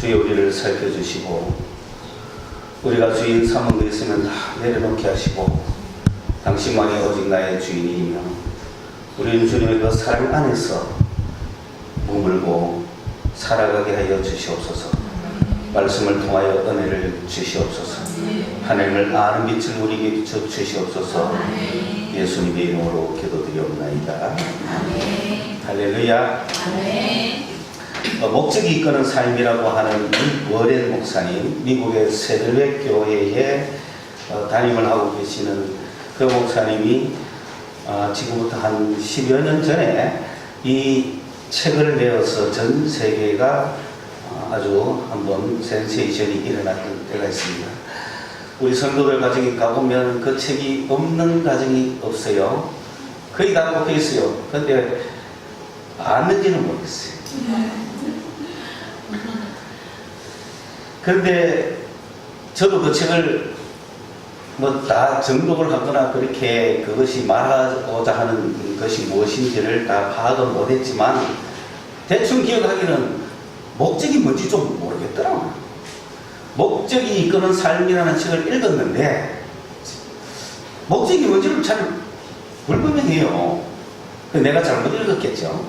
주여 우리를 살펴주시고 우리가 주인 삼은 거 있으면 다 내려놓게 하시고 당신만이 오직 나의 주인이며 우리는 주님의 그 사랑 안에서 머물고 살아가게 하여 주시옵소서. 말씀을 통하여 은혜를 주시옵소서. 하나님을 아는 빛을 우리에게 비춰 주시옵소서. 예수님의 이름으로 기도드리옵나이다. 할렐루야. 목적이 이끄는 삶이라고 하는 이 워렌 목사님, 미국의 세들백 교회에 담임을 하고 계시는 그 목사님이 지금부터 한 10여 년 전에 이 책을 내어서 전 세계가 아주 한번 센세이션이 일어났던 때가 있습니다. 우리 성도들 가정에 가보면 그 책이 없는 가정이 없어요. 거의 다 꽂혀 있어요. 근데 아는지는 모르겠어요. 그런데 저도 그 책을 뭐 다 정독을 하거나 그렇게 그것이 말하고자 하는 것이 무엇인지를 다 파악은 못했지만 대충 기억하기는 목적이 뭔지 좀 모르겠더라고요. 목적이 이끄는 삶이라는 책을 읽었는데 목적이 뭔지를 잘 불분명해요. 내가 잘못 읽었겠죠.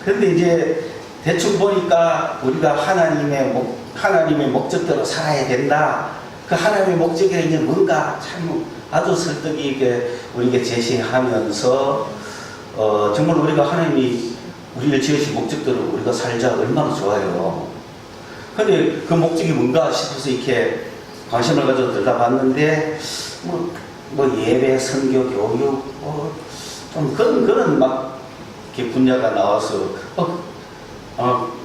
그런데 이제 대충 보니까 우리가 하나님의 목적대로 살아야 된다. 그 하나님의 목적이 이제 뭔가 참 아주 설득이 있게 우리에게 제시하면서 정말 우리가 하나님이 우리를 지으신 목적대로 우리가 살자 얼마나 좋아요. 근데 그 목적이 뭔가 싶어서 이렇게 관심을 가지고 들여다봤는데 뭐 예배, 선교, 교육 좀 그런 막 이렇게 분야가 나와서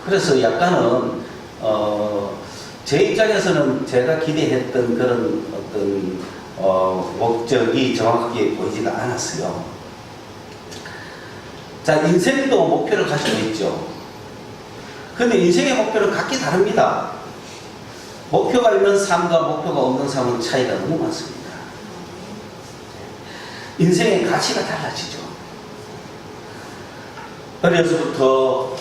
그래서 약간은 제 입장에서는 제가 기대했던 그런 어떤 목적이 정확하게 보이지가 않았어요. 자, 인생도 목표를 가지고 있죠. 근데 인생의 목표는 각기 다릅니다. 목표가 있는 삶과 목표가 없는 삶은 차이가 너무 많습니다. 인생의 가치가 달라지죠. 어려서부터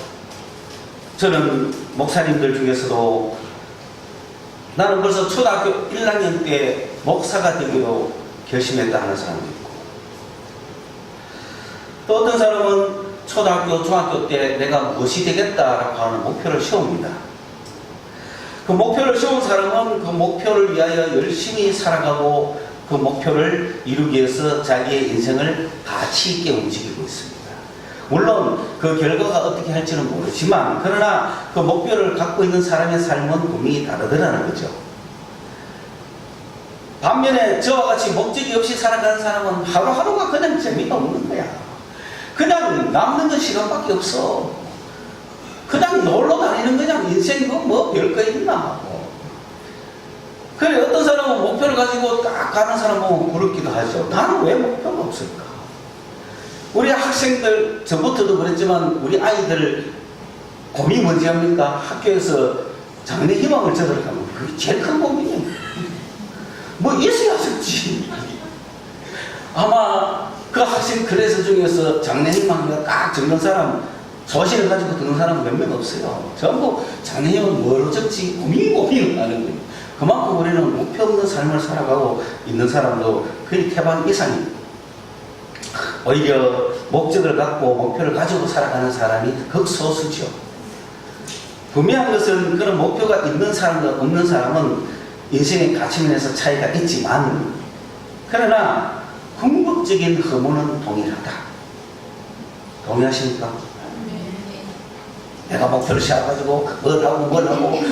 저는 목사님들 중에서도 나는 벌써 초등학교 1학년 때 목사가 되기로 결심했다 하는 사람도 있고 또 어떤 사람은 초등학교, 중학교 때 내가 무엇이 되겠다라고 하는 목표를 세웁니다. 그 목표를 세운 사람은 그 목표를 위하여 열심히 살아가고 그 목표를 이루기 위해서 자기의 인생을 가치 있게 움직이고 있습니다. 물론 그 결과가 어떻게 할지는 모르지만 그러나 그 목표를 갖고 있는 사람의 삶은 분명히 다르더라는 거죠. 반면에 저와 같이 목적이 없이 살아가는 사람은 하루하루가 그냥 재미가 없는 거야. 그냥 남는 건 시간밖에 없어. 그냥 놀러 다니는 거냐. 인생 뭐 별거 있나. 그래 어떤 사람은 목표를 가지고 딱 가는 사람은 부럽기도 하죠. 나는 왜 목표가 없을까? 우리 학생들, 전부터도 그랬지만 우리 아이들 고민이 뭔지 합니까? 학교에서 장래 희망을 적으려면 그게 제일 큰 고민이에요. 뭐 있어야 쓸지. 아마 그 학생 클래스 중에서 장래 희망을 딱 적는 사람, 소신을 가지고 듣는 사람은 몇 명 없어요. 전부 장래 희망은 뭐로 적지 고민을 하는 거예요. 그만큼 우리는 목표 없는 삶을 살아가고 있는 사람도 거의 태반 이상입니다. 오히려 목적을 갖고 목표를 가지고 살아가는 사람이 극소수죠. 분명한 것은 그런 목표가 있는 사람과 없는 사람은 인생의 가치면에서 차이가 있지만 그러나 궁극적인 허물은 동일하다. 동의하십니까? 내가 목표를 세워가지고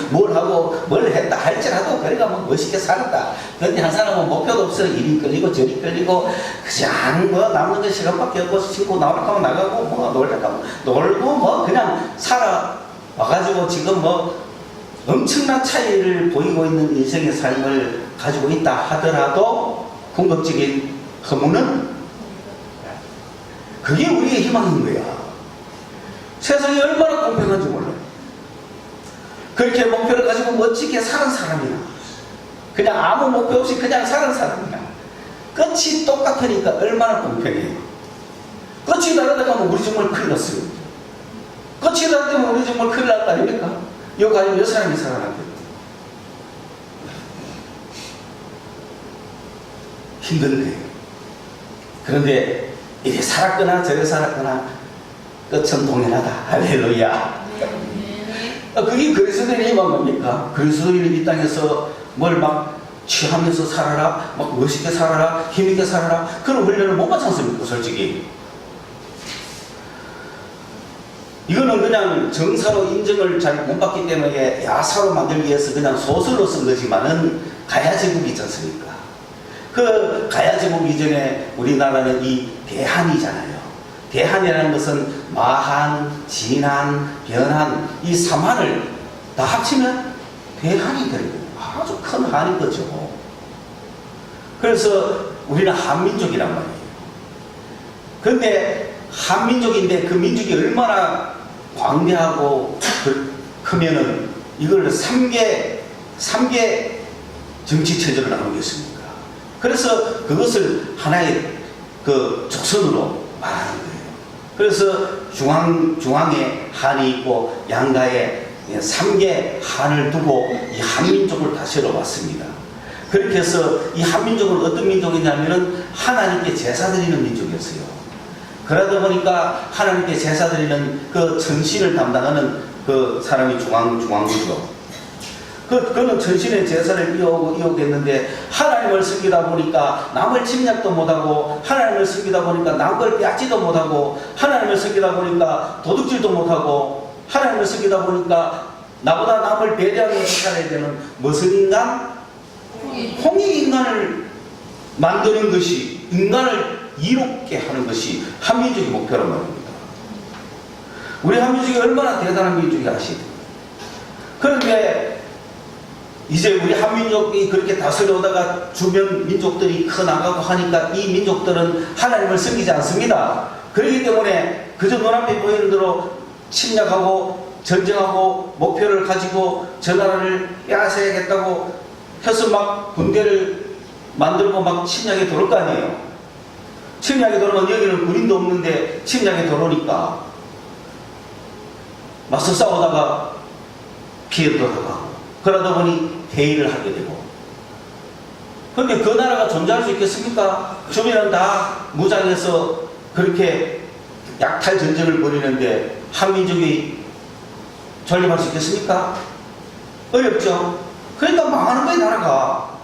뭘 했다 할지라도 그래가 뭐 멋있게 살았다. 그런데 한 사람은 목표도 없어. 이리 끌리고 저리 끌리고 그냥 뭐 남는 거 시간밖에 없고 신고 나오려고 나가고 뭐 놀고 뭐 그냥 살아와가지고 지금 뭐 엄청난 차이를 보이고 있는 인생의 삶을 가지고 있다 하더라도 궁극적인 허무는 그게 우리의 희망인 거야. 세상이 얼마나 공평한지 몰라요. 그렇게 목표를 가지고 멋지게 사는 사람이나 그냥 아무 목표 없이 그냥 사는 사람이나 끝이 똑같으니까 얼마나 공평해요. 끝이 다르다 하면 우리 정말 큰일 났어요. 끝이 다르다면 우리 정말 큰일 났다 아닙니까? 이거 가지고 몇 사람이 살아남거든. 힘든 거예요. 그런데 이게 살았거나 저래 살았거나 끝은 동일하다. 할렐루야. 그게 그리스도인의 희망 겁니까? 그리스도인은 이 땅에서 뭘 막 취하면서 살아라, 막 멋있게 살아라, 힘있게 살아라, 그런 훈련을 못 받지 않습니까? 솔직히. 이거는 그냥 정사로 인정을 잘 못 받기 때문에 야사로 만들기 위해서 그냥 소설로 쓴 거지만은 가야제국 있지 않습니까? 그 가야제국 이전에 우리나라는 이 대한이잖아요. 대한이라는 것은 마한, 진한, 변한 이 3한을 다 합치면 대한이 되는 거예요. 아주 큰 한인 거죠. 그래서 우리는 한민족이란 말이에요. 그런데 한민족인데 그 민족이 얼마나 광대하고 크면은 이걸 3개 정치 체제를 나누겠습니까? 그래서 그것을 하나의 그 족선으로 말하는 거예요. 그래서 중앙에 한이 있고 양가에 3개 한을 두고 이 한민족을 다스려 왔습니다. 그렇게 해서 이 한민족은 어떤 민족이냐면은 하나님께 제사 드리는 민족이었어요. 그러다 보니까 하나님께 제사 드리는 그 전신을 담당하는 그 사람이 중앙부죠. 그는 전신의 제사를 이어오고 했는데 하나님을 섬기다 보니까 남을 침략도 못하고 하나님을 섬기다 보니까 남걸 빼앗지도 못하고 하나님을 섬기다 보니까 도둑질도 못하고 하나님을 섬기다 보니까 나보다 남을 배려하면서 살아야 되는 무슨 인간? 홍익 인간을 만드는 것이, 인간을 이롭게 하는 것이 한민족의 목표란 말입니다. 우리 한민족이 얼마나 대단한 민족이 아시죠? 그런데 이제 우리 한민족이 그렇게 다스려오다가 주변 민족들이 커나가고 하니까 이 민족들은 하나님을 섬기지 않습니다. 그렇기 때문에 그저 눈앞에 보이는 대로 침략하고 전쟁하고 목표를 가지고 저 나라를 빼앗아야겠다고 해서 막 군대를 만들고 막 침략에 들어올 거 아니에요. 침략에 들어오면 여기는 군인도 없는데 침략에 들어오니까 맞서 싸우다가 피해도 하고 그러다 보니 회의를 하게 되고. 그런데 그 나라가 존재할 수 있겠습니까? 주민은 다 무장해서 그렇게 약탈 전쟁을 벌이는데 한민족이 존립할 수 있겠습니까? 어렵죠. 그러니까 망하는 거예요, 나라가.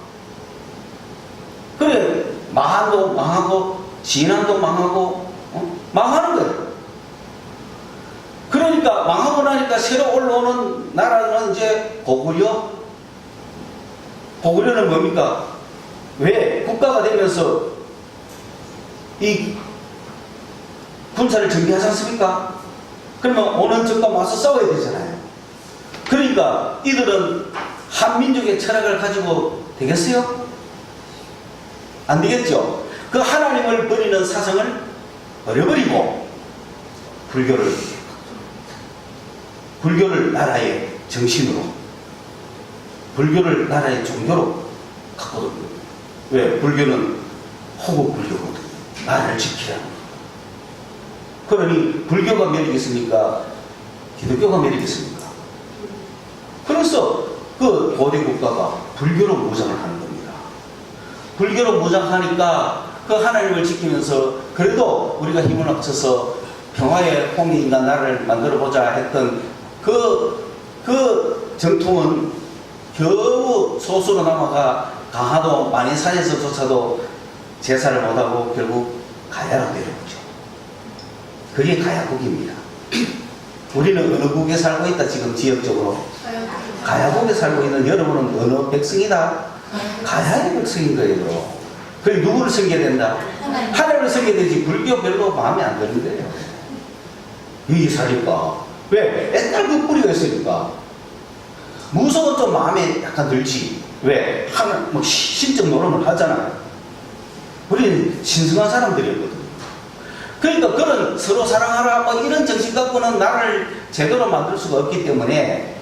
그래, 마한도 망하고 진안도 망하고 망하는 거예요. 그러니까 망하고 나니까 새로 올라오는 나라는 이제 고구려. 고구려는 뭡니까? 왜 국가가 되면서 이 군사를 정비하지 않습니까? 그러면 오는 적과 맞서 싸워야 되잖아요. 그러니까 이들은 한민족의 철학을 가지고 되겠어요? 안 되겠죠? 그 하나님을 버리는 사상을 버려버리고 불교를 나라의 정신으로, 불교를 나라의 종교로 갖거든요. 왜? 불교는 호국불교거든요. 나라를 지키라는 거. 그러니 불교가 매력있습니까? 기독교가 매력있습니까? 그래서 그 고대 국가가 불교로 무장을 하는 겁니다. 불교로 무장하니까 그 하나님을 지키면서 그래도 우리가 힘을 합쳐서 평화의 홍익인간 나라를 만들어보자 했던 그 정통은 겨우 소수로 남아가 강화도 만인산에서조차도 제사를 못하고 결국 가야로 내려오죠. 그게 가야국입니다. 우리는 어느 국에 살고 있다 지금 지역적으로? 가야국에 살고 있는 여러분은 어느 백성이다? 가야의 백성인 거예요. 그럼 누구를 섬겨야 된다? 하나님을 섬겨야 되지. 불교 별로 마음에 안 드는 거예요. 여기 살니까. 왜? 옛날 그 뿌리가 있으니까. 무서워 좀 마음에 약간 들지. 왜? 하나, 뭐, 신적 노름을 하잖아요. 우리는 신성한 사람들이었거든요. 그러니까 그런 서로 사랑하라, 뭐 이런 정신 갖고는 나를 제대로 만들 수가 없기 때문에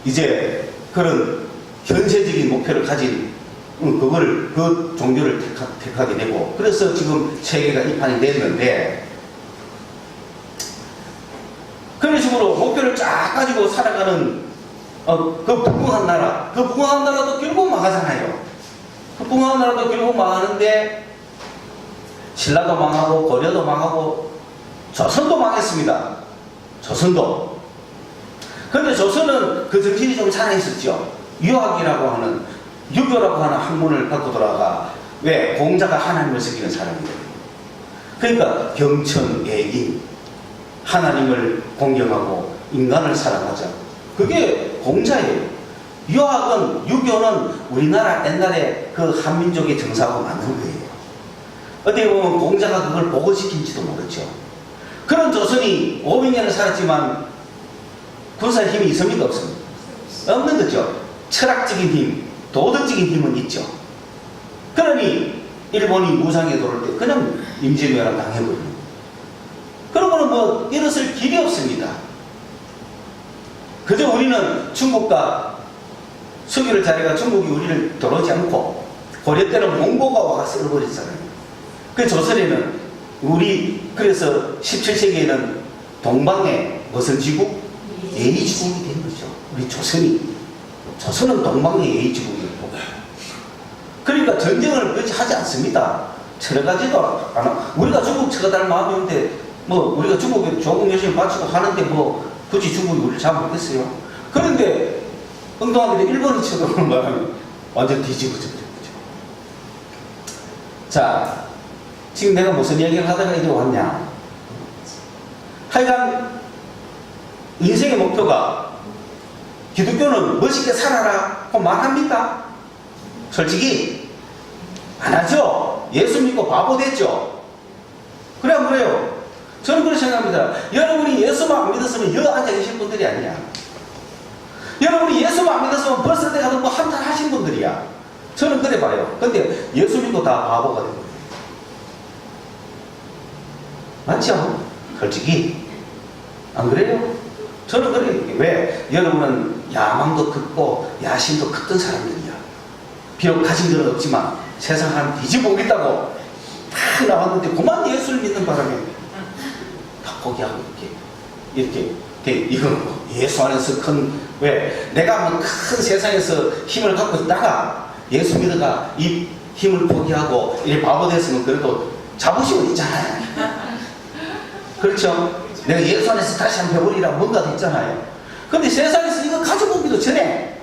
이제 그런 현세적인 목표를 가진 그 종교를 택하게 되고 그래서 지금 세계가 이 판이 됐는데 그런 식으로 목표를 쫙 가지고 살아가는 그 부흥한 나라, 그 부흥한 나라도 결국 망하잖아요. 그 부흥한 나라도 결국 망하는데 신라도 망하고 고려도 망하고 조선도 망했습니다. 조선도. 그런데 조선은 그 정신이 좀 살아있었죠. 유학이라고 하는, 유교라고 하는 학문을 갖고 돌아가. 왜? 공자가 하나님을 섬기는 사람이거든요. 그러니까 경천애인, 하나님을 공경하고 인간을 사랑하자. 그게 공자예요. 유학은, 유교는 우리나라 옛날에 그 한민족의 정사하고 맞는 거예요. 어떻게 보면 공자가 그걸 보고시킨지도 모르죠. 그런 조선이 500년을 살았지만 군사의 힘이 있습니까? 없습니까? 없는 거죠. 철학적인 힘, 도덕적인 힘은 있죠. 그러니 일본이 무장에 들어올 때 그냥 임진왜란 당해버리는. 그러고는 뭐 일어설 길이 없습니다. 그저 우리는 중국과 수교를 잘해가 중국이 우리를 들어오지 않고 고려 때는 몽고가 와가 쓸어버렸잖아요. 그 조선에는 우리 그래서 17세기에는 동방의 무슨 지국? 예의지국이 된 거죠. 우리 조선은 동방의 예의지국이었고, 그러니까 전쟁을 그렇게 하지 않습니다. 쳐가지도 않아. 우리가 중국 쳐다할 마음이 없는데 뭐 우리가 중국에 조국 열심히 바치고 하는데 뭐 굳이 중국이 우리를 잡아먹겠어요. 그런데 엉뚱하게 일본이 쳐들어오는 바람에 완전 뒤집어져 버린 거죠. 자, 지금 내가 무슨 얘기를 하다가 이제 왔냐. 하여간 인생의 목표가 기독교는 멋있게 살아라 고 말합니까? 솔직히 안 하죠. 예수 믿고 바보 됐죠. 그래 안 그래요? 저는 그렇게 생각합니다. 여러분이 예수만 안 믿었으면 여기 앉아 계신 분들이 아니야. 여러분이 예수만 안 믿었으면 벌써 내가 뭐 한탄 하신 분들이야. 저는 그래 봐요. 근데 예수 믿고 다 바보가 된 거예요. 맞죠? 솔직히 안 그래요? 저는 그래. 왜? 여러분은 야망도 크고 야심도 컸던 사람들이야. 비록 가진 건 없지만 세상 한 뒤집어 오겠다고 다 나왔는데 그만 예수를 믿는 바람에 다 포기하고 이렇게 이건 예수 안에서 왜? 내가 뭐 큰 세상에서 힘을 갖고 있다가 예수 믿어가 이 힘을 포기하고 이 바보 됐으면 그래도 자부심은 있잖아요. 그렇죠? 내가 예수 안에서 다시 한번 해보리라 뭔가 있잖아요. 근데 세상에서 이거 가져보기도 전에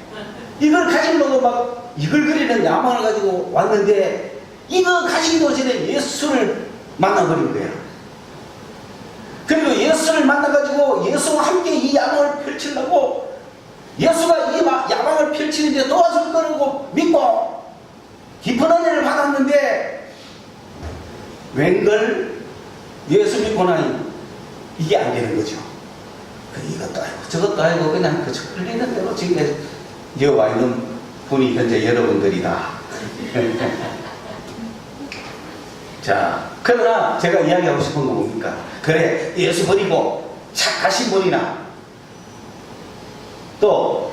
이걸 가지려고 막 이걸 그리는 야망을 가지고 왔는데 이거 가지기도 전에 예수를 만나버린 거야. 그리고 예수를 만나가지고 예수와 함께 이 야망을 펼치려고 예수가 이 야망을 펼치는데 도와줄 거라고 믿고 깊은 은혜를 받았는데 웬걸 예수 믿고 나니 이게 안 되는 거죠. 이것도 아니고 저것도 아니고 그냥 그저 흘리는 대로 지금 여기 와 있는 분이 현재 여러분들이다. 자, 그러나 제가 이야기하고 싶은 건 뭡니까? 그래, 예수 버리고 착하신 분이나 또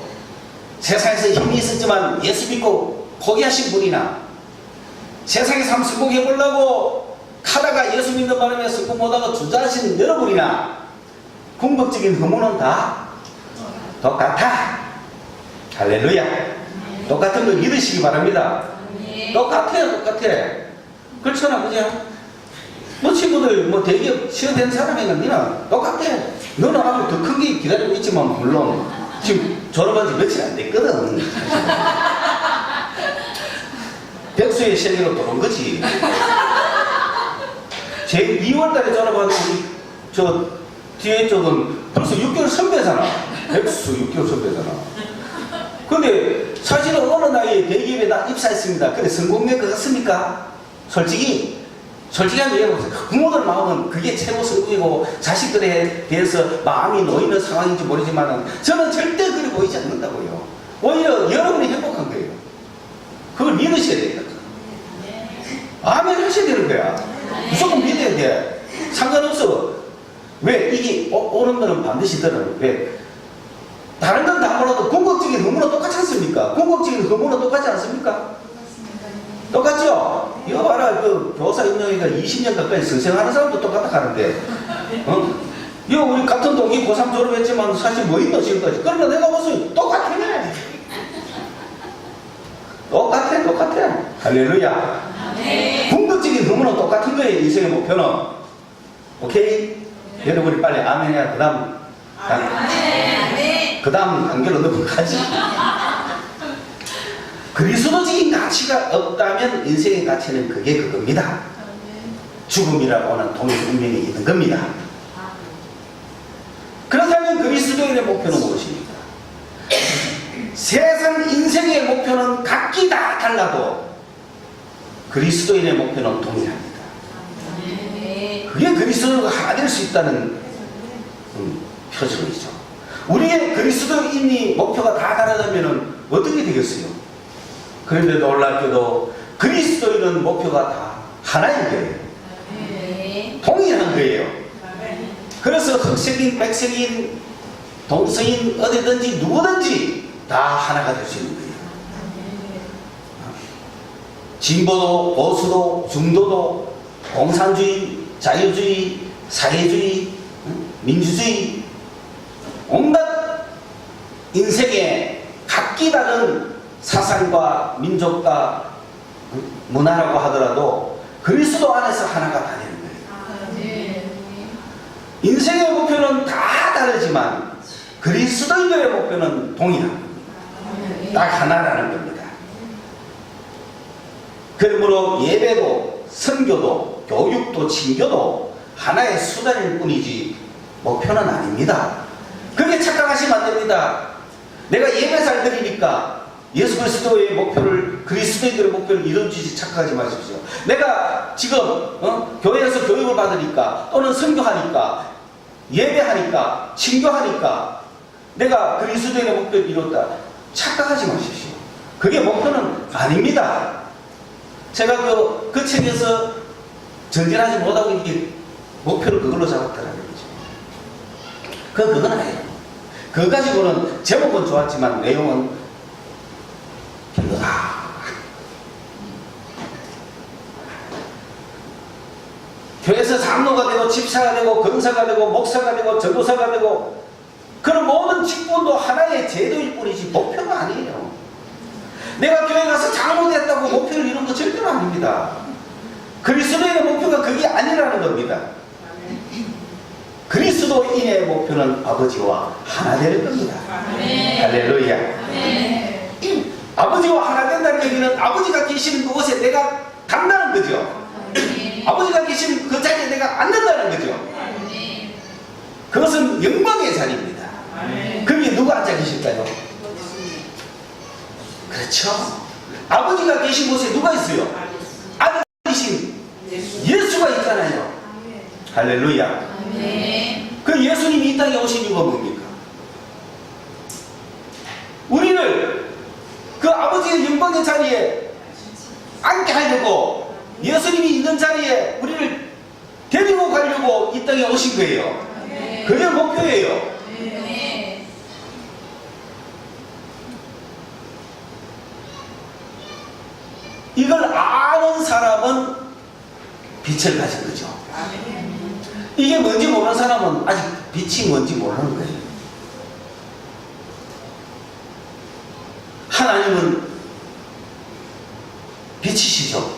세상에서 힘이 있었지만 예수 믿고 포기하신 분이나 세상에서 한번 성공해 보려고 하다가 예수 믿는 바람에 성공 못하고 주저하시는 여러분이나 궁극적인 의무는 다 똑같아. 할렐루야. 똑같은 걸 믿으시기 바랍니다. 똑같아요. 그렇잖아, 그죠? 뭐 친구들 뭐 대기업 취업된 사람이나 니나 똑같아. 너는 아무 더 큰 게 기다리고 있지만 물론 지금 졸업한 지 며칠 안 됐거든. 백수의 세계로 들어온 거지. 제 2월달에 졸업한 우리 저 뒤에 쪽은 벌써 6개월 선배잖아. 백수 6개월 선배잖아. 근데 사실은 어느 나이에 대기업에 나 입사했습니다. 근데 성공될 것 같습니까? 솔직히 한번 얘기해보세요. 부모들 마음은 그게 최고 성공이고 자식들에 대해서 마음이 놓이는 상황인지 모르지만 저는 절대 그리 보이지 않는다고요. 오히려 여러분이 행복한 거예요. 그걸 믿으셔야 됩니다. 아멘 하셔야 되는 거야. 무조건 믿어야 돼. 상관없어. 왜? 이게 옳은 거는 반드시 들어요. 왜? 다른 건 다 몰라도 궁극적인 의무는 똑같지 않습니까? 궁극적인 의무는 똑같지 않습니까? 똑같죠? 이거 봐라. 그 교사 임용이가 20년 가까이 선생하는 사람도 똑같아 가는데 이거 우리 같은 동기 고3 졸업했지만 사실 뭐 있노 지금까지. 그러나 내가 봤을 때 똑같아. 할렐루야. 궁극적인 흐름은 똑같은 거예요. 인생의 목표는. 오케이? 여러분이 빨리 아멘해야 그 다음 단계로 넘어가지. 그리스도적인 가치가 없다면 인생의 가치는 그겁니다. 죽음이라고 하는 동일 운명이 있는 겁니다. 그렇다면 그리스도인의 목표는 무엇입니까? 세상 인생의 목표는 각기 다 달라도 그리스도인의 목표는 동일합니다. 그게 그리스도가 하나 될 수 있다는 표적이죠. 우리의 그리스도인이 목표가 다 다르다면 어떻게 되겠어요? 그런데 놀랍게도 그리스도인은 목표가 다 하나인 거예요. 동일한 거예요. 그래서 흑색인, 백색인, 동성인, 어디든지 누구든지 다 하나가 될 수 있는 거예요. 진보도, 보수도, 중도도, 공산주의, 자유주의, 사회주의, 민주주의, 온갖 인생에 각기 다른 사상과 민족과 문화라고 하더라도 그리스도 안에서 하나가 다 되는 거예요. 인생의 목표는 다 다르지만 그리스도인들의 목표는 동일합니다. 딱 하나라는 겁니다. 그러므로 예배도 선교도 교육도 친교도 하나의 수단일 뿐이지 목표는 아닙니다. 그렇게 착각하시면 안 됩니다. 내가 예배 잘 드리니까 예수 그리스도의 목표를, 그리스도인들의 목표를 이루어지지 착각하지 마십시오. 내가 지금 교회에서 교육을 받으니까 또는 선교하니까 예배하니까 친교하니까 내가 그리스도인의 목표를 이뤘다 착각하지 마십시오. 그게 목표는 아닙니다. 제가 그 책에서 전진하지 못하고 이게 목표를 그걸로 잡았다는 거죠. 그건 아니에요. 그거 가지고는 제목은 좋았지만 내용은 별로다. 교회에서 장로가 되고 집사가 되고 권사가 되고 목사가 되고 전도사가 되고 그런 모든 직분도 하나의 제도일 뿐이지 목표가 아니에요. 내가 교회 가서 장로 됐다고 목표를 이룬 거 절대로 아닙니다. 그리스도인의 목표가 그게 아니라는 겁니다. 그리스도인의 목표는 아버지와 하나 되는 겁니다. 할렐루야. 아버지와 하나 된다는 얘기는 아버지가 계시는 그곳에 내가 간다는 거죠. 아버지가 계시는 그 자리에 내가 앉는다는 거죠. 그것은 영광의 자리입니다. 거기에 누가 앉아 계실까요? 그렇죠. 아버지가 계신 곳에 누가 있어요? 아들이신 예수가 있잖아요. 할렐루야. 그 예수님이 이 땅에 오신 이유가 뭡니까? 우리를 그 아버지의 영광의 자리에 앉게 하려고 예수님이 있는 자리에 우리를 데리고 가려고 이 땅에 오신 거예요. 그게 목표예요. 이걸 아는 사람은 빛을 가진 거죠. 이게 뭔지 모르는 사람은 아직 빛이 뭔지 모르는 거예요. 하나님은 빛이시죠.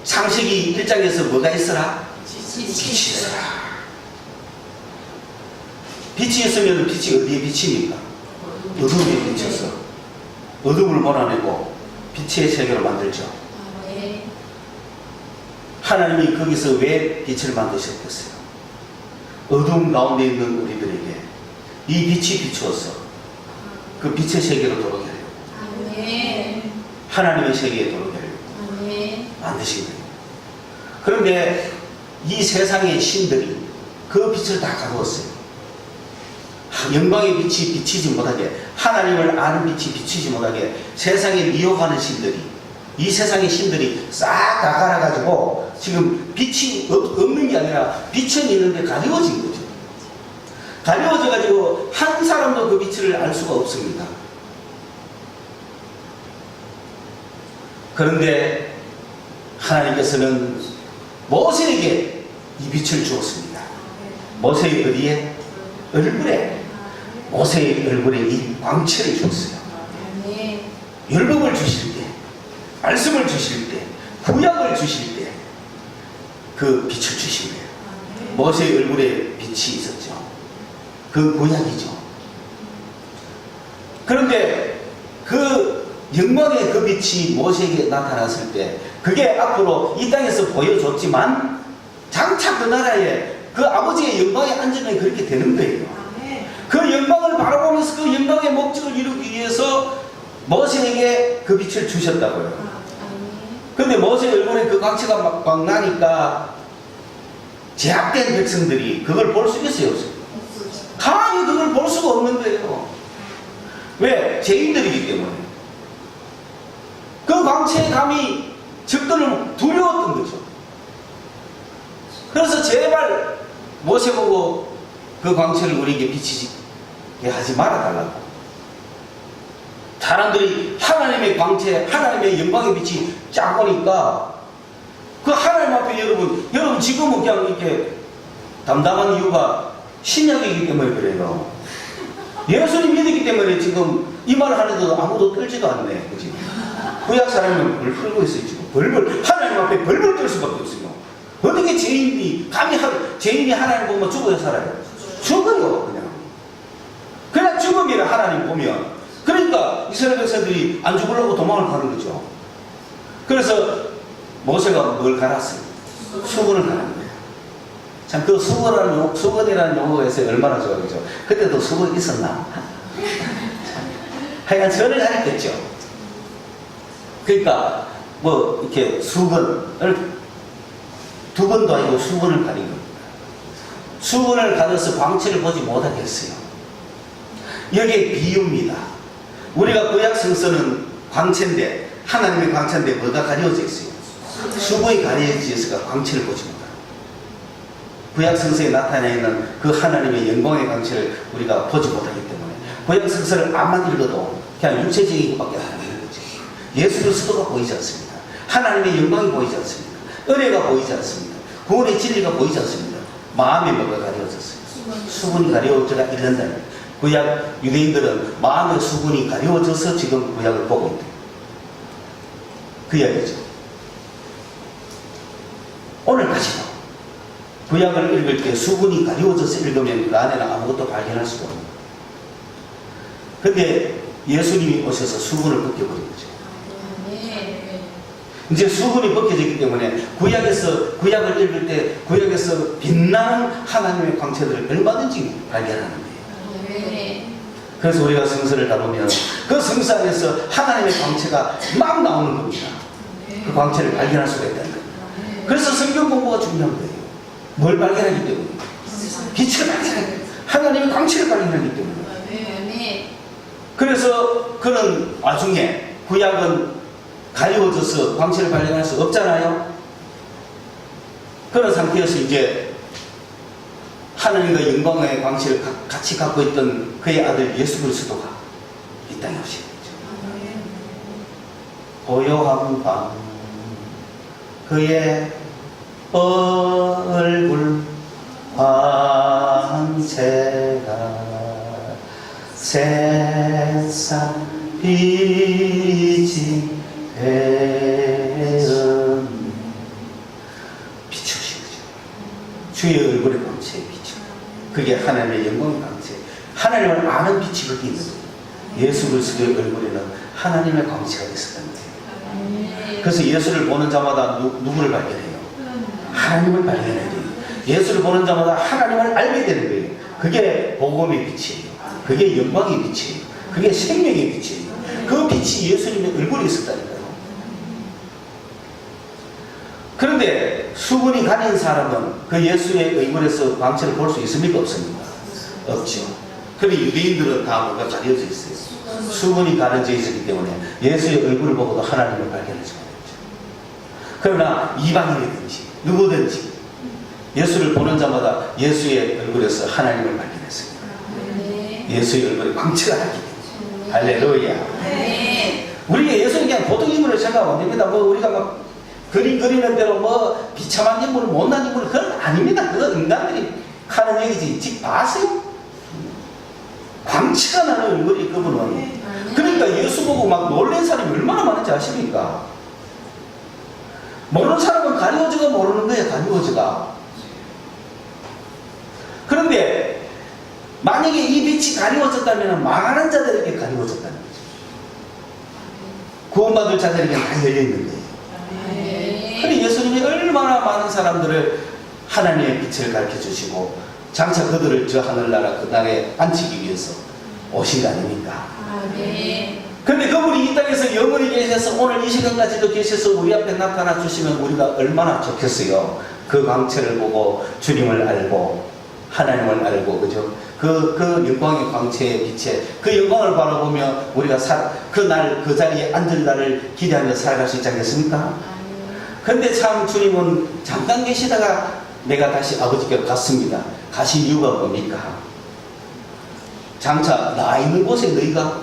창세기 1장에서 뭐가 있어라? 빛이 있어라. 빛이 있으면 빛이 어디에 비칩니까? 어둠에 비쳐서 어둠을 몰아내고 빛의 세계를 만들죠. 하나님이 거기서 왜 빛을 만드셨겠어요? 어둠 가운데 있는 우리들에게 이 빛이 비추어서 그 빛의 세계로 들어오게 하려고, 하나님의 세계에 들어오게 하려고 만드신 거예요. 그런데 이 세상의 신들이 그 빛을 다 가두었어요. 영광의 빛이 비치지 못하게, 하나님을 아는 빛이 비치지 못하게 세상에 미혹하는 신들이, 이 세상의 신들이 싹 다 갈아가지고 지금 빛이 없는 게 아니라 빛은 있는데 가려워진 거죠. 가려워져가지고 한 사람도 그 빛을 알 수가 없습니다. 그런데 하나님께서는 모세에게 이 빛을 주었습니다. 모세의 어디에? 얼굴에. 모세의 얼굴에 이 광채를 주었어요. 율법을 주실 때, 말씀을 주실 때, 구약을 주실 때 그 빛을 주신 거예요. 모세의 얼굴에 빛이 있었죠. 그 구약이죠. 그런데 그 영광의 그 빛이 모세에게 나타났을 때 그게 앞으로 이 땅에서 보여줬지만 장차 그 나라에 그 아버지의 영광의 안전이 그렇게 되는 거예요. 그 영광을 바라보면서 그 영광의 목적을 이루기 위해서 모세에게 그 빛을 주셨다고요. 근데 모세 얼굴에 그 광채가 막 나니까 제약된 백성들이 그걸 볼 수 있어요, 없어요? 감히 그걸 볼 수가 없는 거예요. 왜? 죄인들이기 때문에. 그 광채에 감히 접근을 두려웠던 거죠. 그래서 제발 모세 보고 그 광채를 우리에게 비치게 하지 말아달라고. 사람들이 하나님의 광채, 하나님의 영광의 빛이 쫙 오니까 그 하나님 앞에 여러분 지금은 그냥 이렇게 담담한 이유가 신약이기 때문에 그래요. 예수님 믿었기 때문에 지금 이 말을 하는데도 아무도 떨지도 않네. 그치? 구약 사람은 벌 풀고 있어요. 지금 벌벌 하나님 앞에 벌벌 떨 수밖에 없어요. 어떻게 죄인이 죄인이 하나님 보면 죽어야 살아요? 죽어요. 그냥 죽음이라 하나님 보면. 그러니까 이스라엘 백성들이 안 죽으려고 도망을 가는 거죠. 그래서 모세가 뭘 갈았어요? 수건을 가는 거예요. 참 그 수건이라는 용어가 있어요. 얼마나 좋아요. 그죠? 그때도 수건 있었나? 하여간 절을 가렸겠죠. 그러니까 뭐 이렇게 수건을 두 번도 아니고 수건을 가린 겁니다. 수건을 가려서 광채를 보지 못하게 했어요. 여기에 비유입니다. 우리가 구약 성서는 광채인데 하나님의 광채인데 뭐가 가려져 있어요? 수건이 가려져 있어서 광채를 보지 못합니다. 구약 성서에 나타나 있는 그 하나님의 영광의 광채를 우리가 보지 못하기 때문에 구약 성서를 암만 읽어도 그냥 육체적인 것밖에 안 되는 거죠. 예수 그리스도가 보이지 않습니다. 하나님의 영광이 보이지 않습니다. 은혜가 보이지 않습니다. 구원의 진리가 보이지 않습니다. 마음에 뭐가 가려졌어요? 수건이 가려져가 있는다는 구약 유대인들은 마음의 수건이 가려져서 지금 구약을 보고 있다. 그 이야기죠. 오늘까지도 구약을 읽을 때 수건이 가려져서 읽으면 그 안에는 아무것도 발견할 수가 없는 거예요. 근데 예수님이 오셔서 수건을 벗겨버린 거죠. 이제 수건이 벗겨지기 때문에 구약을 읽을 때 구약에서 빛나는 하나님의 광채들을 얼마든지 발견하는 거예요. 그래서 우리가 성서를 다보면 그 성서 안에서 하나님의 광채가 막 나오는 겁니다. 그 광채를 발견할 수가 있다는 거예요. 그래서 성경 공부가 중요한 거예요. 뭘 발견하기 때문에? 빛을 발견하기 때문에. 하나님의 광채를 발견하기 때문에. 그래서 그런 와중에 구약은 가려워져서 광채를 발견할 수 없잖아요. 그런 상태에서 이제 하나님과 영광의 광채를 같이 갖고 있던 그의 아들 예수 그리스도가 이 땅에 오신 거죠. 고요한 밤 그의 얼굴 광채가 세상 빛이 되었네. 비추신 거죠. 주의 얼굴의 광채에 비추. 그게 하나님의 영광의 광채. 하나님을 아는 빛이 거기 있는 거예요. 예수 그리스도의 얼굴에는 하나님의 광채가 있었던 거예요. 그래서 예수를 보는 자마다 누구를 발견해요? 하나님을 발견해야 돼요. 예수를 보는 자마다 하나님을 알게 되는 거예요. 그게 복음의 빛이에요. 그게 영광의 빛이에요. 그게 생명의 빛이에요. 그 빛이 예수님의 얼굴에 있었다니까요. 그런데 수건이 가린 사람은 그 예수의 얼굴에서 광채를 볼 수 있습니까? 없습니까? 없죠. 그런데 유대인들은 다 뭐가 가려져 있어요. 수건이 가려져 있었기 때문에 예수의 얼굴을 보고도 하나님을 발견하지 못했죠. 그러나 이방인이든지 누구든지 예수를 보는 자마다 예수의 얼굴에서 하나님을 발견했습니다. 예수의 얼굴에 광채가 하기 때문에. 할렐루야. 우리가 예수는 그냥 보통 인물을 생각하면 안 됩니다. 뭐 우리가 막 그림 그리는 대로 뭐 비참한 인물, 못난 인물, 그건 아닙니다. 그건 인간들이 하는 얘기지. 즉, 봐세요. 광채 광채가 나는 얼굴이 그분은. 그러니까 예수 보고 막 놀란 사람이 얼마나 많은지 아십니까? 모르는 사람은 가리워져가 모르는 거예요. 가리워져가. 그런데 만약에 이 빛이 가리워졌다면 망하는 자들에게 가리워졌다는 거죠. 구원받을 자들에게 다 열려있는 거예요. 그런데 예수님이 얼마나 많은 사람들을 하나님의 빛을 가르쳐 주시고 장차 그들을 저 하늘나라 그 땅에 앉히기 위해서 오신 거 아닙니까? 그런데 그분이 이 땅에서 영원히 계셔서 오늘 이 시간까지도 계셔서 우리 앞에 나타나 주시면 우리가 얼마나 좋겠어요. 그 광채를 보고 주님을 알고 하나님을 알고, 그죠? 그 영광의 광채의 빛에 그 영광을 바라보며 우리가 그날 그 자리에 앉을 날을 기대하며 살아갈 수 있지 않겠습니까? 근데 참 주님은 잠깐 계시다가 내가 다시 아버지께로 갔습니다. 가신 이유가 뭡니까? 장차 나 있는 곳에 너희가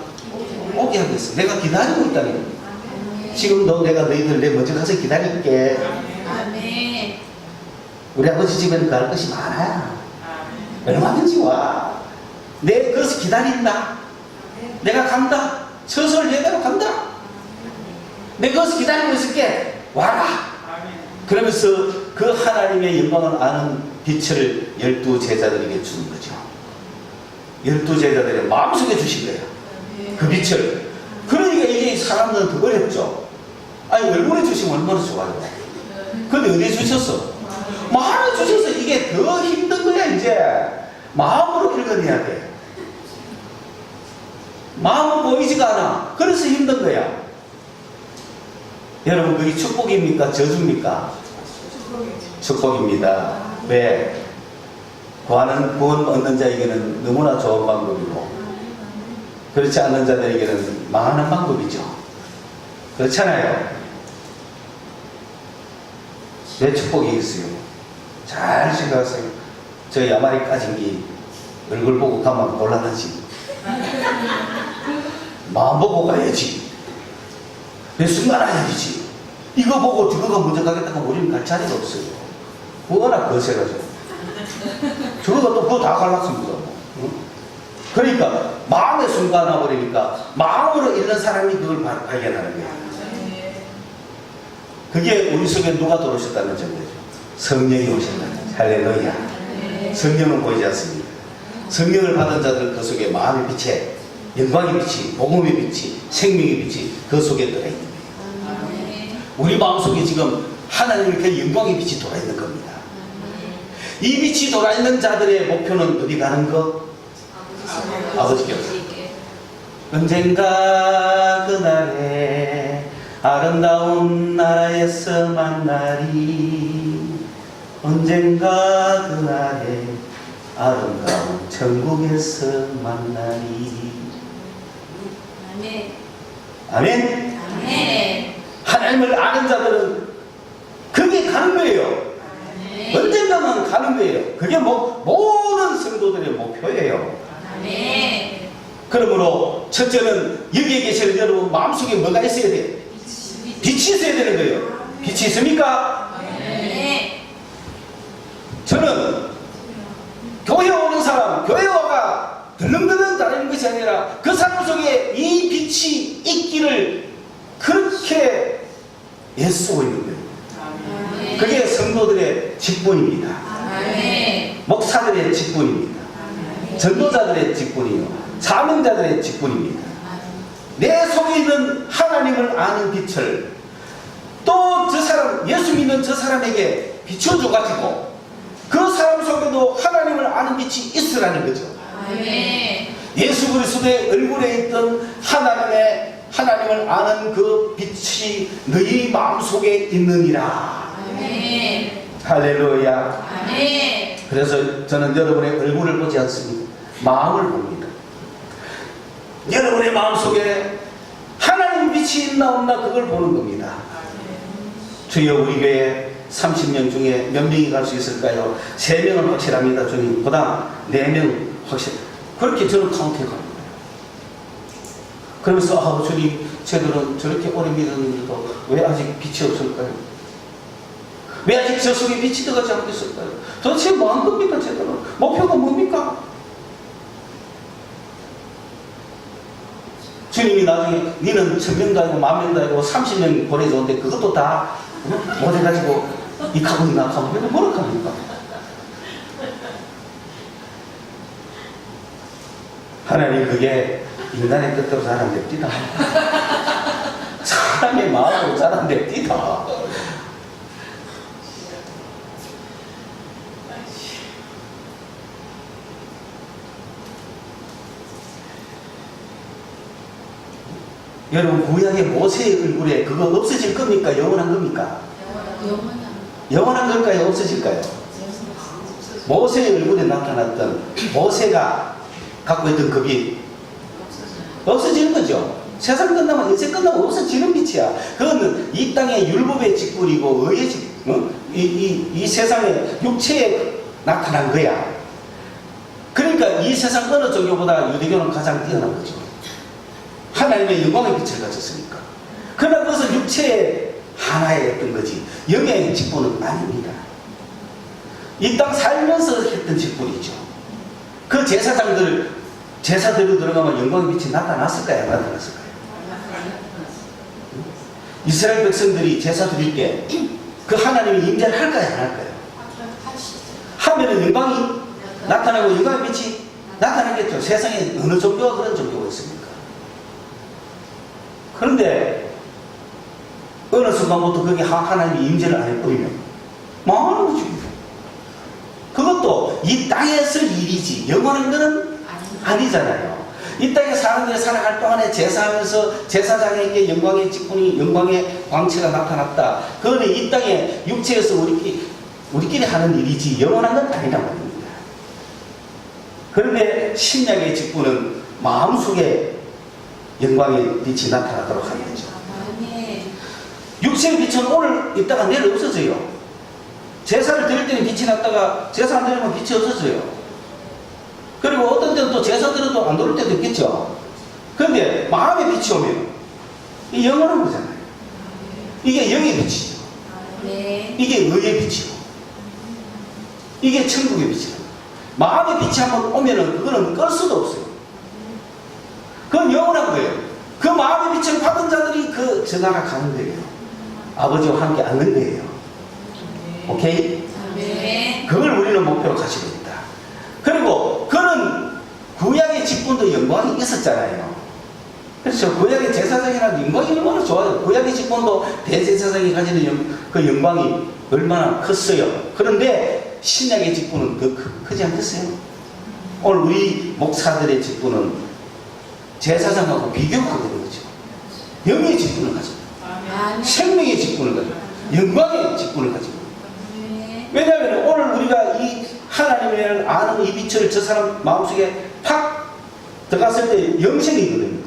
오게 하겠어. 내가 기다리고 있다는 거예요. 지금도 내가 너희들 내 먼저 가서 기다릴게. 우리 아버지 집에는 갈 것이 많아요. 얼마든지 와. 내 그것을 기다린다. 내가 간다. 서서히 내대로 간다. 내 그것을 기다리고 있을게. 와라. 그러면서 그 하나님의 영광을 아는 빛을 12제자들에게 주는 거죠. 12제자들의 마음속에 주신 거예요. 그 빛을. 그러니까 이게 사람들은 더 어렵죠. 아니 얼굴에 주시면 얼마나 좋아요. 근데 어디에 주셨어? 마음에 주셔서 이게 더 힘든 거야. 이제 마음으로 읽어내야 돼. 마음은 보이지가 않아. 그래서 힘든 거야. 여러분 그게 축복입니까? 저주입니까? 축복입니다. 왜? 구원 얻는 자에게는 너무나 좋은 방법이고 그렇지 않는 자들에게는 망하는 방법이죠. 그렇잖아요. 왜 축복이 있어요? 잘 생각하세요. 저 야마리 까진 게 얼굴 보고 가면 곤란하지. 마음 보고 가야지. 내 순간 알아야지. 이거 보고 저거가 먼저 가겠다고 우리는 갈 자리가 없어요. 워낙 거세가지고. 저거가 또 그거 다 갈랐습니다. 그러니까 마음의 순간 와버리니까 마음으로 읽는 사람이 그걸 발견하는 거예요. 그게 우리 속에 누가 들어오셨다는 점이죠. 성령이 오셨다는 거죠. 할렐루야. 성령은 보이지 않습니다. 성령을 받은 자들 그 속에 마음의 빛에 영광의 빛이, 복음의 빛이, 생명의 빛이 그 속에 들어있는 거예요. 우리 마음속에 지금 하나님의 그 영광의 빛이 돌아있는 겁니다. 이 빛이 돌아있는 자들의 목표는 어디 가는 거? 아버지께로. 언젠가 그날에 아름다운 나라에서 만나리. 언젠가 그날에 아름다운 천국에서 만나리. 아멘. 아멘. 하나님을 아는 자들은 그게 가는 거예요. 언젠가는 가는 거예요. 그게 모든 성도들의 목표예요. 아멘. 그러므로 첫째는 여기에 계시는 여러분 마음속에 뭐가 있어야 돼요? 빛이 있어야 되는 거예요. 빛이 있습니까? 네. 저는 교회 오는 사람, 교회 와가 들렁들렁 다니는 것이 아니라 그 사람 속에 이 빛이 있기를 그렇게 애쓰고 있는 거예요. 그게 성도들의 직분입니다. 목사들의 직분입니다. 전도자들의 직분이요. 사명자들의 직분입니다. 내 속에 있는 하나님을 아는 빛을 또 저 사람, 예수 믿는 저 사람에게 비춰줘가지고 그 사람 속에도 하나님을 아는 빛이 있으라는 거죠. 예수 그리스도의 얼굴에 있던 하나님을 아는 그 빛이 너희 마음속에 있느니라. 할렐루야. 그래서 저는 여러분의 얼굴을 보지 않습니다. 마음을 봅니다. 여러분의 마음속에 하나님 빛이 있나 없나 그걸 보는 겁니다. 주여 우리 교회 30명 중에 몇 명이 갈 수 있을까요? 3명은 확실합니다. 주님. 그 다음 4명 확실. 그렇게 저는 카운트해 갑니다. 그러면서 주님 저들은 저렇게 오래 믿었는데도 왜 아직 빛이 없을까요? 왜 아직 저 속에 빛이 들어가지 않고 있을까요? 도대체 뭐 한 겁니까? 제대로 목표가 뭡니까? 주님이 나중에 니는 1000명도 아니고 10,000명도 아니고 30명 보내줬는데 그것도 다 못해가지고 이카고 이나카고 이거 뭐라 합니까? 하나님 그게 인간의 뜻대로 잘 안 됩니다. 사람의 마음으로 잘 안 됩니다. 여러분 구약의 모세의 얼굴에 그거 없어질 겁니까? 영원한 겁니까? 영원한 걸까요? 없어질까요? 모세의 얼굴에 나타났던 모세가 갖고 있던 급이 없어지는 거죠. 세상 끝나면 인생 끝나면 없어지는 빛이야. 그건 이 땅의 율법의 직분이고 의의 이 세상의 육체에 나타난 거야. 그러니까 이 세상 어느 종교보다 유대교는 가장 뛰어난 거죠. 하나님의 영광의 빛을 가졌으니까. 그러나 그것은 육체의 하나의 어떤 거지 영의 직분은 아닙니다. 이 땅 살면서 했던 직분이죠. 그 제사대로 들어가면 영광의 빛이 나타났을까요? 안 나타났을까요? 이스라엘 백성들이 제사 드릴 때 그 하나님이 임재를 할까요? 안 할까요? 하면은 영광이 나타나고 영광의 빛이 나타나겠죠. 세상에 어느 종교가 그런 종교가 있습니까? 그런데 어느 순간부터 거기 하나님이 임재를 안 해버리면 망하는 거죠. 그것도 이 땅에서 일이지 영원한 거는 아니잖아요. 이 땅에 사람들이 살아갈 동안에 제사하면서 제사장에게 영광의 직분이 영광의 광채가 나타났다. 그거는 이 땅에 육체에서 우리끼리 하는 일이지 영원한 건 아니란 말입니다. 그런데 신약의 직분은 마음속에 영광의 빛이 나타나도록 하는 거죠. 육체의 빛은 오늘 있다가 내일 없어져요. 제사를 드릴 때는 빛이 났다가 제사 안 드리면 빛이 없어져요. 그리고 어떤 때는 또 제사 드려도 안 들을 때도 있겠죠. 그런데 마음의 빛이 오면 이게 영원한 거잖아요. 이게 영의 빛이죠. 이게 의의 빛이고 이게 천국의 빛이고 마음의 빛이 한번 오면은 그거는 끌 수도 없어요. 그건 영원한 거예요. 그 마음의 빛을 받은 자들이 저 나라 가는 거예요. 아버지와 함께 앉는 거예요. 오케이? 그걸 우리는 목표로 가지고 있다. 그리고 그는 구약의 직분도 영광이 있었잖아요. 그렇죠. 구약의 제사장이라는 영광이 얼마나 좋아요. 구약의 직분도 대제사장이 가지는 그 영광이 얼마나 컸어요. 그런데 신약의 직분은 더 크지 않겠어요? 오늘 우리 목사들의 직분은 제사장하고 비교가 되는 거죠. 영의 직분을 가지고 생명의 직분을 가지고 영광의 직분을 가지고. 왜냐하면 오늘 우리가 이 하나님을 아는 이 빛을 저 사람 마음속에 팍 들어갔을 때 영생이거든요.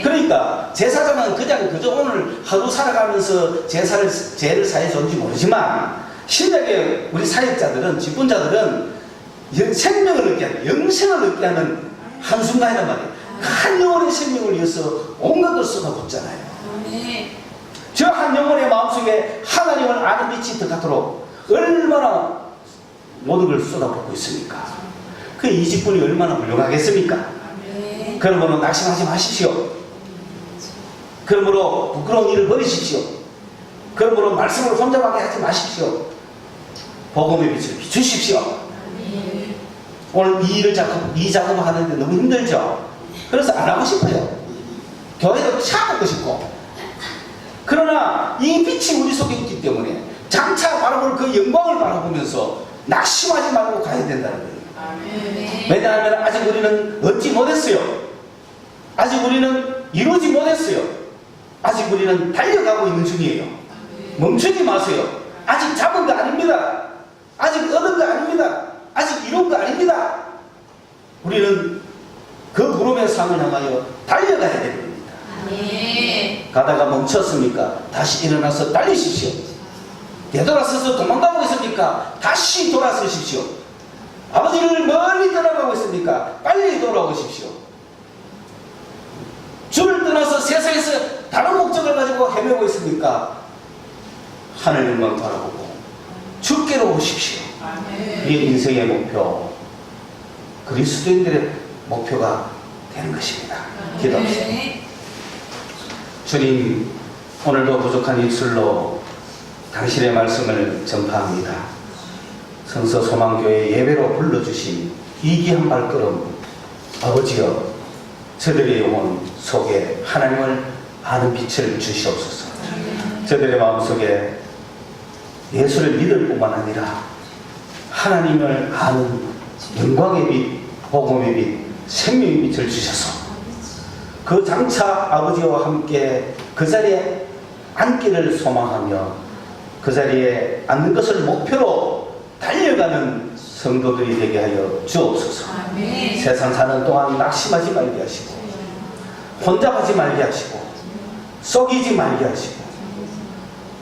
그러니까 제사장은 그저 오늘 하루 살아가면서 죄를 사해줬는지 모르지만 신약의 우리 사역자들은 직분자들은 생명을 얻게 하는 영생을 얻게 하는 한순간이란 말이에요. 한 영혼의 생명을 위해서 온갖 걸 쏟아붓잖아요. 저 한 영혼의 마음속에 하나님을 아는 빛이 들어가도록 얼마나 모든 걸 쏟아붓고 있습니까? 그 이 직분이 얼마나 훌륭하겠습니까? 그러므로 낙심하지 마십시오. 그러므로 부끄러운 일을 버리십시오. 그러므로 말씀을 혼자밖에 하지 마십시오. 복음의 빛을 비추십시오. 오늘 이 작업을 하는데 너무 힘들죠? 그래서 안 하고 싶어요. 교회도 찾고 싶고. 그러나 이 빛이 우리 속에 있기 때문에 장차 바라볼 그 영광을 바라보면서 낙심하지 말고 가야 된다는 거예요. 왜냐하면 아직 우리는 얻지 못했어요. 아직 우리는 이루지 못했어요. 아직 우리는 달려가고 있는 중이에요. 멈추지 마세요. 아직 잡은 거 아닙니다. 아직 얻은 거 아닙니다. 아직 이룬 거 아닙니다. 우리는 그 구름의 상을 향하여 달려가야 됩니다. 가다가 멈췄습니까? 다시 일어나서 달리십시오. 되돌아서서 도망가고 있습니까? 다시 돌아서십시오. 아버지를 멀리 떠나가고 있습니까? 빨리 돌아오십시오. 주를 떠나서 세상에서 다른 목적을 가지고 헤매고 있습니까? 하늘 영광 바라보고 주께로 오십시오. 그게 인생의 목표, 그리스도인들의 목표가 되는 것입니다. 기도합시다. 주님, 오늘도 부족한 입술로 당신의 말씀을 전파합니다. 성서 소망교회 예배로 불러주신 이기한 발걸음, 아버지여, 저들의 영혼 속에 하나님을 아는 빛을 주시옵소서. 저들의 마음속에 예수를 믿을 뿐만 아니라 하나님을 아는 영광의 빛, 복음의 빛, 생명의 빛을 주셔서 그 장차 아버지와 함께 그 자리에 앉기를 소망하며 그 자리에 앉는 것을 목표로 달려가는 성도들이 되게 하여 주옵소서. 아멘. 세상 사는 동안 낙심하지 말게 하시고 혼자 가지 말게 하시고 속이지 말게 하시고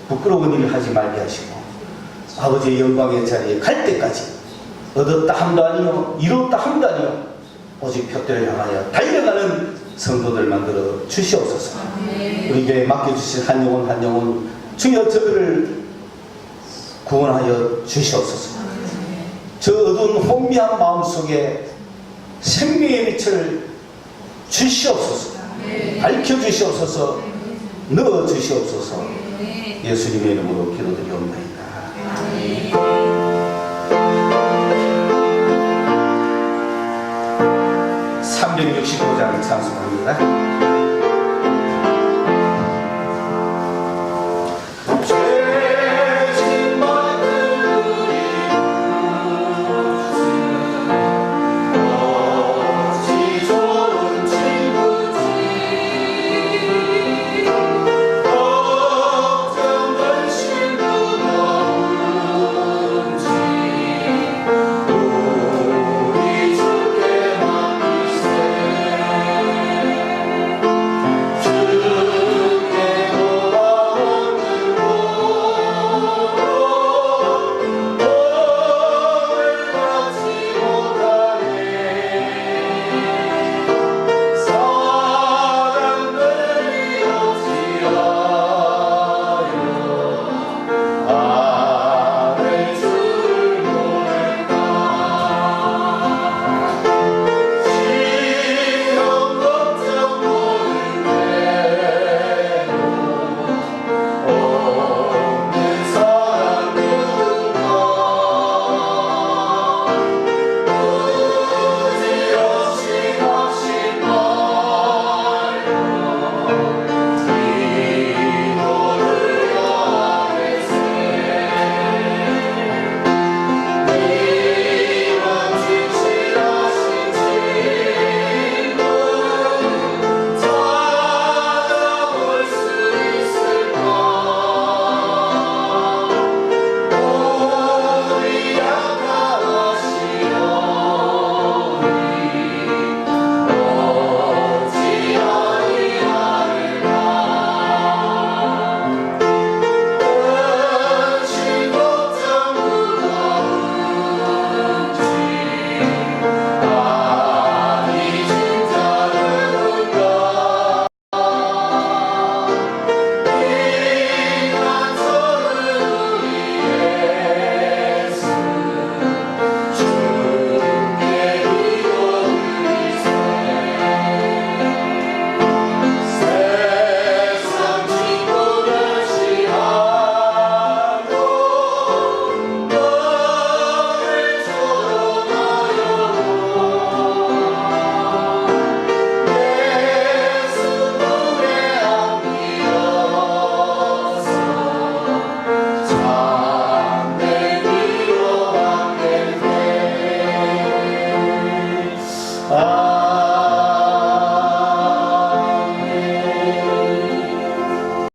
부끄러운 일을 하지 말게 하시고 아버지의 영광의 자리에 갈 때까지 얻었다 함도 아니요 이뤘다 함도 아니요 오직 푯대를 향하여 달려가는 성도들 만들어 주시옵소서. 우리 교회에 맡겨주신 한 영혼 한 영혼 주여 저들을 구원하여 주시옵소서. 저 어두운 혼미한 마음속에 생명의 빛을 주시옵소서. 밝혀주시옵소서. 넣어주시옵소서. 예수님의 이름으로 기도드리옵나이다. 365장 찬송합니다.